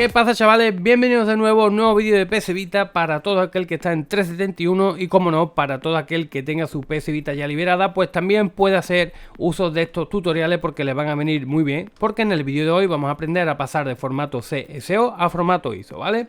¿Qué pasa, chavales? Bienvenidos de nuevo a un nuevo vídeo de PS Vita para todo aquel que está en 371 y, como no, para todo aquel que tenga su PS Vita ya liberada, pues también puede hacer uso de estos tutoriales porque les van a venir muy bien, porque en el vídeo de hoy vamos a aprender a pasar de formato CSO a formato ISO, ¿vale?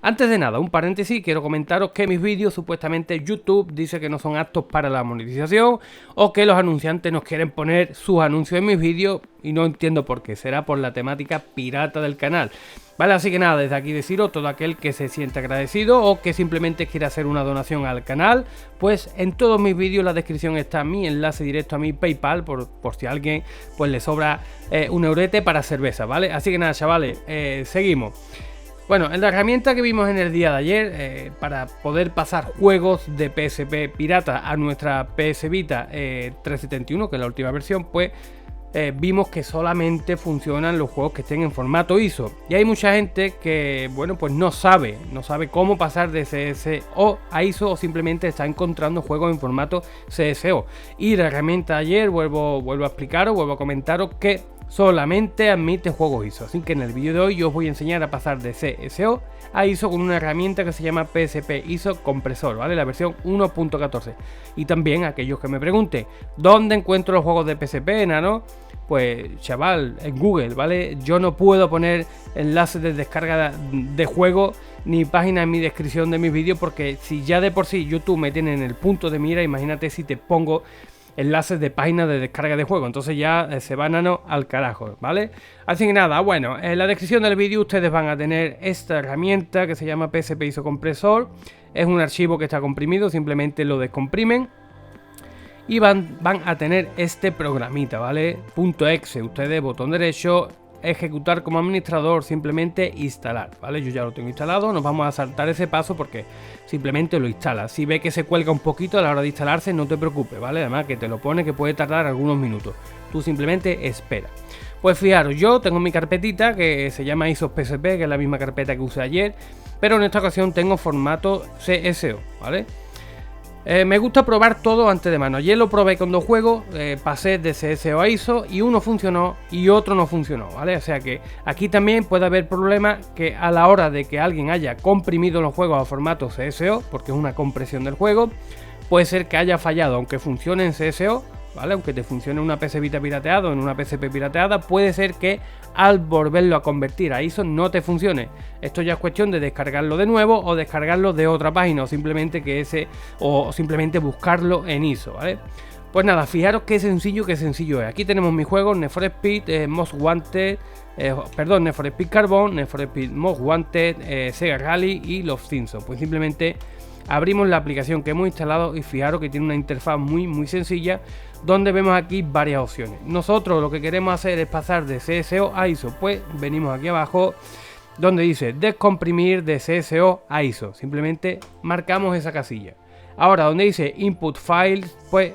Antes de nada, un paréntesis, quiero comentaros que mis vídeos supuestamente YouTube dice que no son aptos para la monetización o que los anunciantes nos quieren poner sus anuncios en mis vídeos y no entiendo por qué, será por la temática pirata del canal. Vale, así que nada, desde aquí deciros, todo aquel que se sienta agradecido o que simplemente quiera hacer una donación al canal, pues en todos mis vídeos en la descripción está mi enlace directo a mi PayPal, por si a alguien pues le sobra un eurete para cerveza, ¿vale? Así que nada, chavales, seguimos. Bueno, en la herramienta que vimos en el día de ayer, para poder pasar juegos de PSP pirata a nuestra PS Vita 371, que es la última versión, pues vimos que solamente funcionan los juegos que estén en formato ISO. Y hay mucha gente que, bueno, pues no sabe cómo pasar de CSO a ISO o simplemente está encontrando juegos en formato CSO. Y la herramienta de ayer, vuelvo a explicaros, vuelvo a comentaros que solamente admite juegos ISO, así que en el vídeo de hoy yo os voy a enseñar a pasar de CSO a ISO con una herramienta que se llama PSP ISO Compresor, ¿vale? La versión 1.14. Y también aquellos que me pregunten ¿dónde encuentro los juegos de PSP, enano? Pues chaval, en Google, ¿vale? Yo no puedo poner enlaces de descarga de juego ni páginas en mi descripción de mis vídeos, porque si ya de por sí YouTube me tiene en el punto de mira, imagínate si te pongo enlaces de páginas de descarga de juego, entonces ya se van al carajo, ¿vale? Así que nada, bueno, en la descripción del vídeo ustedes van a tener esta herramienta que se llama PSP ISO Compresor. Es un archivo que está comprimido, simplemente lo descomprimen y van a tener este programita, ¿vale? .exe, ustedes botón derecho, ejecutar como administrador, simplemente instalar, ¿vale? Yo ya lo tengo instalado, nos vamos a saltar ese paso porque simplemente lo instala. Si ve que se cuelga un poquito a la hora de instalarse, no te preocupes, ¿vale? Además que te lo pone que puede tardar algunos minutos, tú simplemente espera. Pues fijaros, yo tengo mi carpetita que se llama ISO PSP, que es la misma carpeta que usé ayer, pero en esta ocasión tengo formato CSO, ¿vale? Me gusta probar todo antes de mano. Ayer lo probé con dos juegos, pasé de CSO a ISO y uno funcionó y otro no funcionó, ¿vale? O sea que aquí también puede haber problemas que a la hora de que alguien haya comprimido los juegos a formato CSO, porque es una compresión del juego, puede ser que haya fallado, aunque funcione en CSO, ¿vale? Aunque te funcione una PS Vita pirateado en una PSP pirateada, puede ser que al volverlo a convertir a ISO no te funcione. Esto ya es cuestión de descargarlo de nuevo o descargarlo de otra página o simplemente buscarlo en ISO, ¿vale? Pues nada, fijaros qué sencillo es. Aquí tenemos mis juegos: Need for Speed, Most Wanted, Need for Speed Carbon, Need for Speed Most Wanted, Sega Rally y Los Simpsons. Pues simplemente abrimos la aplicación que hemos instalado y fijaros que tiene una interfaz muy sencilla, donde vemos aquí varias opciones. Nosotros lo que queremos hacer es pasar de CSO a ISO, pues venimos aquí abajo donde dice descomprimir de CSO a ISO, simplemente marcamos esa casilla. Ahora donde dice input files, pues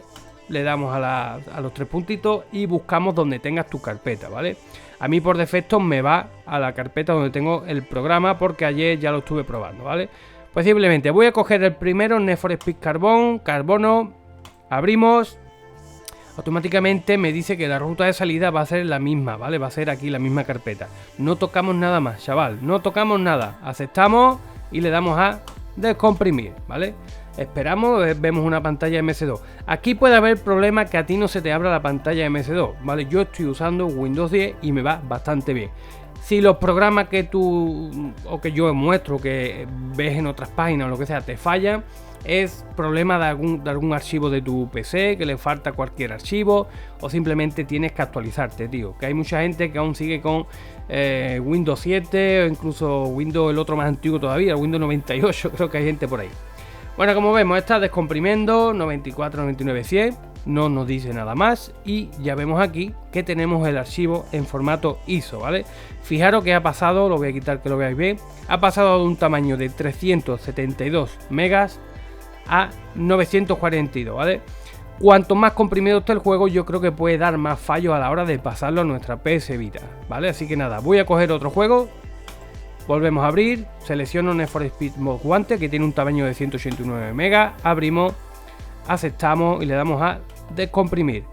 le damos a los tres puntitos y buscamos donde tengas tu carpeta, ¿vale? A mí por defecto me va a la carpeta donde tengo el programa, porque ayer ya lo estuve probando, ¿vale? Pues simplemente voy a coger el primero, Need for Speed Carbono, abrimos. Automáticamente me dice que la ruta de salida va a ser la misma, ¿vale? Va a ser aquí la misma carpeta. No tocamos nada más, chaval, no tocamos nada. Aceptamos y le damos a descomprimir, ¿vale? Esperamos, vemos una pantalla MS2. Aquí puede haber problema que a ti no se te abra la pantalla MS2, ¿vale? Yo estoy usando Windows 10 y me va bastante bien. Si los programas que tú o que yo muestro, que ves en otras páginas o lo que sea, te fallan, es problema de algún archivo de tu PC, que le falta cualquier archivo, o simplemente tienes que actualizarte, tío. Que hay mucha gente que aún sigue con Windows 7 o incluso Windows, el otro más antiguo todavía, Windows 98, creo que hay gente por ahí. Bueno, como vemos, está descomprimiendo 94, 99, 100, no nos dice nada más y ya vemos aquí que tenemos el archivo en formato ISO, ¿vale? Fijaros que ha pasado, lo voy a quitar que lo veáis bien, ha pasado de un tamaño de 372 megas a 942, ¿vale? Cuanto más comprimido esté el juego, yo creo que puede dar más fallos a la hora de pasarlo a nuestra PS Vita, ¿vale? Así que nada, voy a coger otro juego. Volvemos a abrir, selecciono Need for Speed Most Wanted, que tiene un tamaño de 189 megas, abrimos, aceptamos y le damos a descomprimir.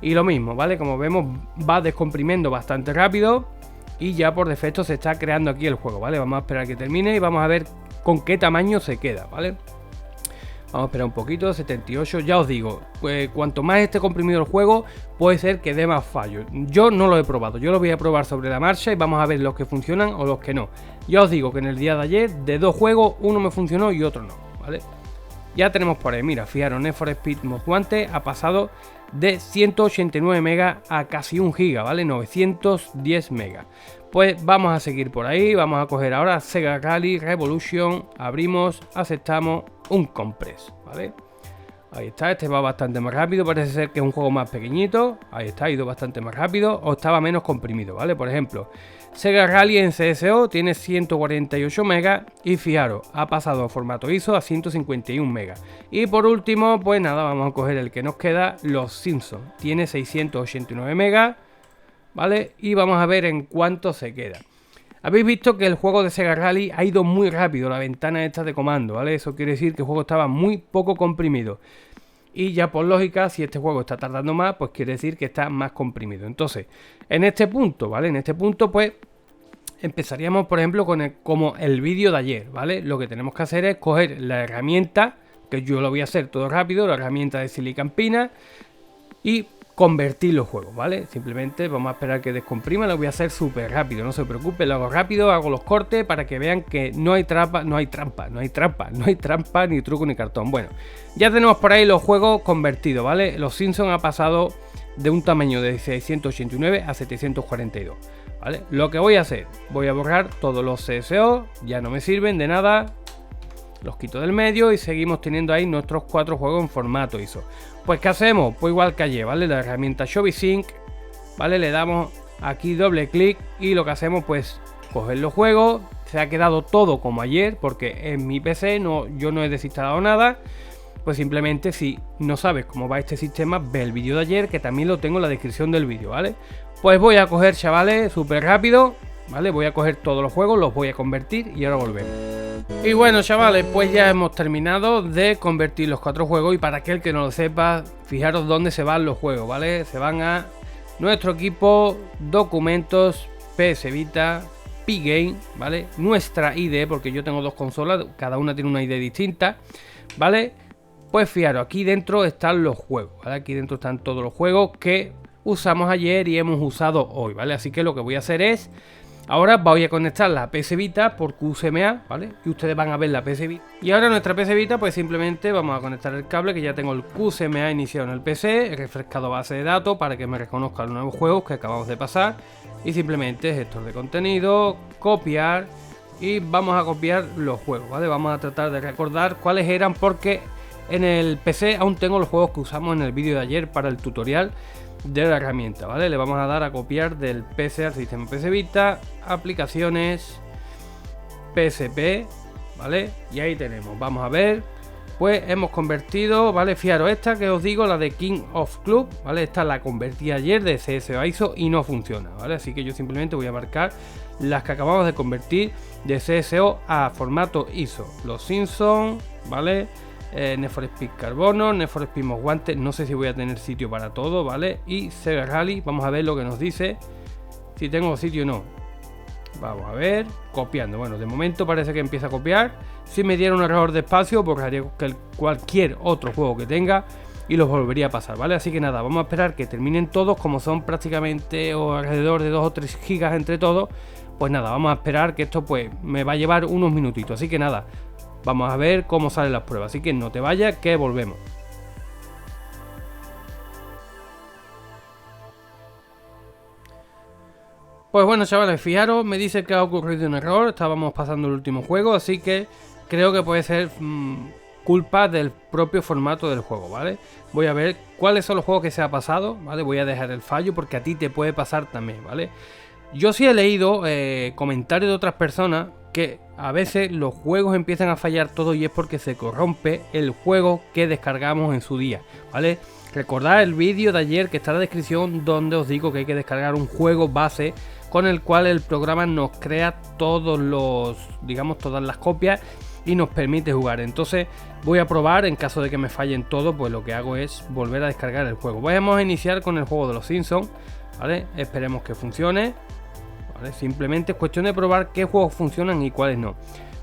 Y lo mismo, ¿vale? Como vemos, va descomprimiendo bastante rápido. y ya por defecto se está creando aquí el juego, ¿vale? Vamos a esperar a que termine y vamos a ver con qué tamaño se queda, ¿vale? Vamos a esperar un poquito, 78, ya os digo, pues cuanto más esté comprimido el juego, puede ser que dé más fallos. Yo no lo he probado, yo lo voy a probar sobre la marcha y vamos a ver los que funcionan o los que no. Ya os digo que en el día de ayer, de 2 juegos, uno me funcionó y otro no, ¿vale? Ya tenemos por ahí, mira, fijaros, Need for Speed Most Wanted ha pasado de 189 megas a casi 1 giga, ¿vale? 910 megas. Pues vamos a seguir por ahí, vamos a coger ahora Sega Rally Revolution, abrimos, aceptamos un compress, ¿vale? Ahí está, este va bastante más rápido, parece ser que es un juego más pequeñito, ahí está, ha ido bastante más rápido o estaba menos comprimido, ¿vale? Por ejemplo, Sega Rally en CSO tiene 148 megas y fijaros, ha pasado a formato ISO a 151 megas. Y por último, pues nada, vamos a coger el que nos queda, Los Simpsons, tiene 689 megas, ¿vale? Y vamos a ver en cuánto se queda. Habéis visto que el juego de Sega Rally ha ido muy rápido, la ventana esta de comando, ¿vale? Eso quiere decir que el juego estaba muy poco comprimido. Y ya por lógica, si este juego está tardando más, pues quiere decir que está más comprimido. Entonces, en este punto, ¿vale? En este punto, pues, empezaríamos, por ejemplo, con como el vídeo de ayer, ¿vale? Lo que tenemos que hacer es coger la herramienta, que yo lo voy a hacer todo rápido, la herramienta de Silicon Pina, y convertir los juegos, ¿vale? Simplemente vamos a esperar que descomprima, lo voy a hacer súper rápido, no se preocupe, lo hago rápido, hago los cortes para que vean que no hay trampa, no hay trampa, ni truco ni cartón. Bueno, ya tenemos por ahí los juegos convertidos, ¿vale? Los Simpsons ha pasado de un tamaño de 689 a 742, ¿vale? Lo que voy a hacer, voy a borrar todos los CSO, ya no me sirven de nada, los quito del medio y seguimos teniendo ahí nuestros 4 juegos en formato ISO. Pues ¿qué hacemos? Pues igual que ayer, ¿vale? La herramienta ShobiSync, ¿vale? Le damos aquí doble clic y lo que hacemos pues coger los juegos, se ha quedado todo como ayer porque en mi PC yo no he desinstalado nada. Pues simplemente si no sabes cómo va este sistema, ve el vídeo de ayer que también lo tengo en la descripción del vídeo, ¿vale? Pues voy a coger, chavales, súper rápido, ¿vale? Voy a coger todos los juegos, los voy a convertir y ahora volvemos. Y bueno, chavales, pues ya hemos terminado de convertir los 4 juegos y para aquel que no lo sepa, fijaros dónde se van los juegos, ¿vale? Se van a nuestro equipo, documentos, PS Vita, P-Game, ¿vale? Nuestra ID, porque yo tengo 2 consolas, cada una tiene una ID distinta, ¿vale? Pues fijaros, aquí dentro están los juegos, ¿vale? Aquí dentro están todos los juegos que usamos ayer y hemos usado hoy, ¿vale? Así que lo que voy a hacer es... Ahora voy a conectar la PS Vita por QCMA, ¿vale? Y ustedes van a ver la PS Vita. Y ahora nuestra PS Vita, pues simplemente vamos a conectar el cable, que ya tengo el QCMA iniciado en el PC, he refrescado base de datos para que me reconozca los nuevos juegos que acabamos de pasar. Y simplemente gestor de contenido, copiar, y vamos a copiar los juegos, ¿vale? Vamos a tratar de recordar cuáles eran porque en el PC aún tengo los juegos que usamos en el vídeo de ayer para el tutorial de la herramienta, ¿vale? Le vamos a dar a copiar del PC al sistema PS Vita, aplicaciones, PSP, ¿vale? Y ahí tenemos, vamos a ver, pues hemos convertido, ¿vale? Fijaros, esta que os digo, la de King of Club, ¿vale? Esta la convertí ayer de CSO a ISO y no funciona, ¿vale? Así que yo simplemente voy a marcar las que acabamos de convertir de CSO a formato ISO. Los Simpsons, ¿vale? Need for Speed Carbono, Need for Speed Most Wanted, no sé si voy a tener sitio para todo, ¿vale? Y Sega Rally, vamos a ver lo que nos dice, si tengo sitio o no. Vamos a ver, copiando, bueno, de momento parece que empieza a copiar. Si me diera un error de espacio, borraría cualquier otro juego que tenga y los volvería a pasar, ¿vale? Así que nada, vamos a esperar que terminen todos, como son prácticamente o alrededor de 2 o 3 gigas entre todos. Pues nada, vamos a esperar que esto pues me va a llevar unos minutitos, así que nada, vamos a ver cómo salen las pruebas, así que no te vayas, que volvemos. Pues bueno, chavales, fijaros, me dice que ha ocurrido un error, estábamos pasando el último juego, así que creo que puede ser culpa del propio formato del juego, ¿vale? Voy a ver cuáles son los juegos que se ha pasado, ¿vale? Voy a dejar el fallo porque a ti te puede pasar también, ¿vale? Yo sí he leído comentarios de otras personas que a veces los juegos empiezan a fallar todo y es porque se corrompe el juego que descargamos en su día, ¿vale? Recordad el vídeo de ayer que está en la descripción donde os digo que hay que descargar un juego base con el cual el programa nos crea todos los, digamos, todas las copias y nos permite jugar. Entonces voy a probar, en caso de que me fallen todo, pues lo que hago es volver a descargar el juego. Vamos a iniciar con el juego de los Simpsons, ¿vale? Esperemos que funcione, ¿vale? Simplemente es cuestión de probar qué juegos funcionan y cuáles no.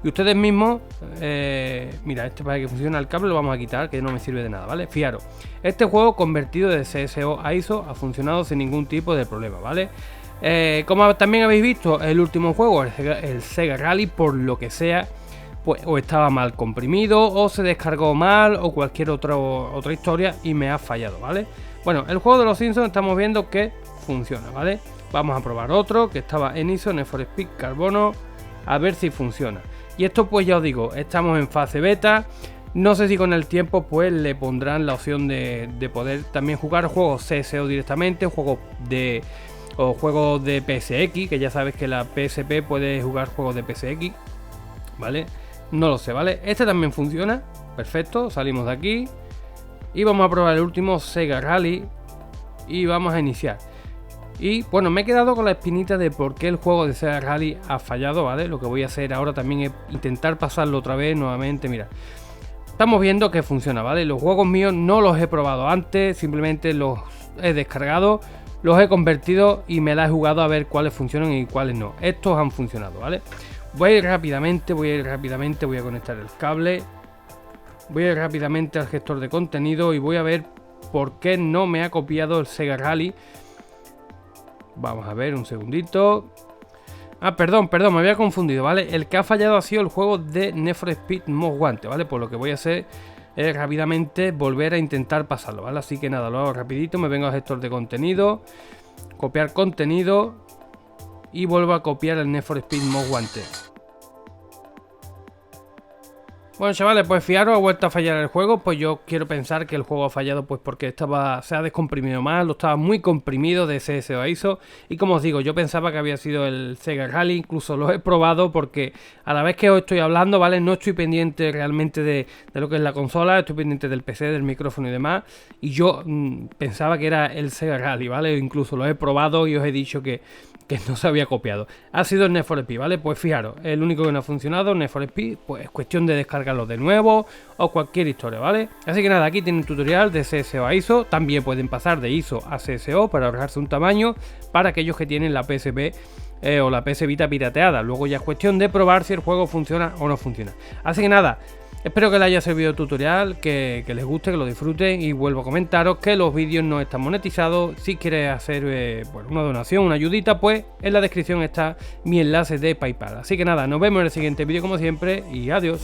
Y ustedes mismos, mira, este para que funcione el cable lo vamos a quitar, que no me sirve de nada, ¿vale? Fijaros, este juego convertido de CSO a ISO ha funcionado sin ningún tipo de problema, ¿vale? Como también habéis visto, el último juego, el Sega Rally, por lo que sea, pues o estaba mal comprimido, o se descargó mal, o cualquier otra historia y me ha fallado, ¿vale? Bueno, el juego de los Simpsons estamos viendo que funciona, ¿vale? Vamos a probar otro que estaba en ISO, Need for Speed Carbono, a ver si funciona. Y esto pues ya os digo, estamos en fase beta. No sé si con el tiempo pues le pondrán la opción de poder también jugar juegos CSO directamente, juegos de PSX, que ya sabes que la PSP puede jugar juegos de PSX, ¿vale? No lo sé, ¿vale? Este también funciona, perfecto, salimos de aquí y vamos a probar el último Sega Rally y vamos a iniciar. Y bueno, me he quedado con la espinita de por qué el juego de Sega Rally ha fallado, ¿vale? Lo que voy a hacer ahora también es intentar pasarlo otra vez nuevamente, mira. Estamos viendo que funciona, ¿vale? Los juegos míos no los he probado antes, simplemente los he descargado, los he convertido y me la he jugado a ver cuáles funcionan y cuáles no. Estos han funcionado, ¿vale? Voy a ir rápidamente, voy a conectar el cable. Voy a ir rápidamente al gestor de contenido y voy a ver por qué no me ha copiado el Sega Rally. Vamos a ver un segundito. Ah, perdón, me había confundido, ¿vale? El que ha fallado ha sido el juego de Need for Speed Most Wanted, ¿vale? Por lo que voy a hacer es rápidamente volver a intentar pasarlo, ¿vale? Así que nada, lo hago rapidito, me vengo al gestor de contenido, copiar contenido y vuelvo a copiar el Need for Speed Most Wanted. Bueno, chavales, pues fijaros, ha vuelto a fallar el juego. Pues yo quiero pensar que el juego ha fallado pues porque se ha descomprimido mal, lo estaba muy comprimido de CSO a ISO. Y como os digo, yo pensaba que había sido el Sega Rally, incluso lo he probado porque a la vez que os estoy hablando, ¿vale? No estoy pendiente realmente de lo que es la consola, estoy pendiente del PC, del micrófono y demás. Y yo pensaba que era el Sega Rally, ¿vale? Incluso lo he probado y os he dicho que no se había copiado. Ha sido el Need for Speed, ¿vale? Pues fijaros, el único que no ha funcionado, Need for Speed, pues es cuestión de descargarlo de nuevo o cualquier historia, ¿vale? Así que nada, aquí tienen un tutorial de CSO a ISO. También pueden pasar de ISO a CSO para ahorrarse un tamaño para aquellos que tienen la PSP o la PS Vita pirateada. Luego ya es cuestión de probar si el juego funciona o no funciona. Así que nada, espero que les haya servido el tutorial, que les guste, que lo disfruten y vuelvo a comentaros que los vídeos no están monetizados. Si quieres hacer una donación, una ayudita, pues en la descripción está mi enlace de PayPal. Así que nada, nos vemos en el siguiente vídeo como siempre y adiós.